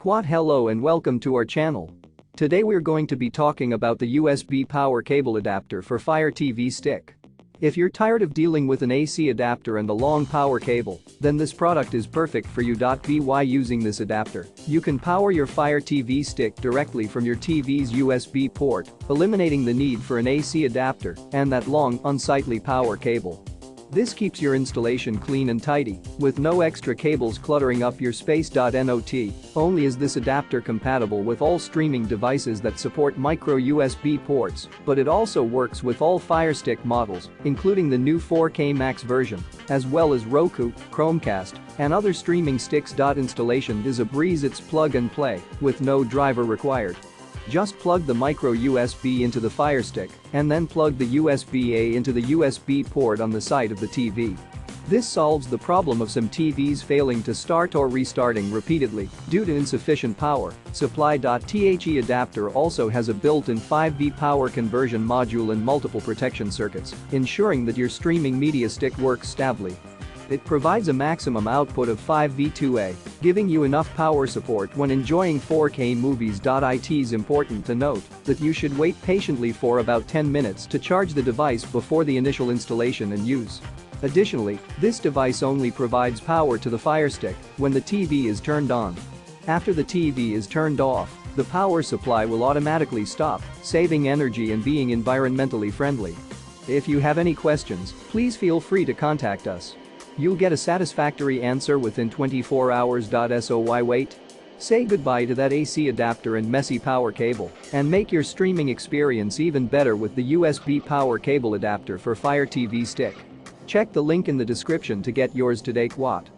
Quad hello and welcome to our channel. Today we're going to be talking about the USB power cable adapter for Fire TV stick. If you're tired of dealing with an AC adapter and a long power cable, then this product is perfect for you. By using this adapter, you can power your Fire TV stick directly from your TV's USB port, eliminating the need for an AC adapter and that long, unsightly power cable. This keeps your installation clean and tidy, with no extra cables cluttering up your space. Not only is this adapter compatible with all streaming devices that support micro USB ports, but it also works with all Fire Stick models, including the new 4K Max version, as well as Roku, Chromecast, and other streaming sticks. Installation is a breeze, it's plug and play, with no driver required. Just plug the micro USB into the Fire Stick and then plug the USB-A into the USB port on the side of the TV. This solves the problem of some TVs failing to start or restarting repeatedly due to insufficient power supply. The adapter also has a built-in 5V power conversion module and multiple protection circuits, ensuring that your streaming media stick works stably. It provides a maximum output of 5V2A, giving you enough power support when enjoying 4K movies. It is important to note that you should wait patiently for about 10 minutes to charge the device before the initial installation and use. Additionally, this device only provides power to the Fire Stick when the TV is turned on. After the TV is turned off, the power supply will automatically stop, saving energy and being environmentally friendly. If you have any questions, please feel free to contact us. You'll get a satisfactory answer within 24 hours. So why wait? Say goodbye to that AC adapter and messy power cable and make your streaming experience even better with the USB power cable adapter for Fire TV stick. Check the link in the description to get yours today. Quad.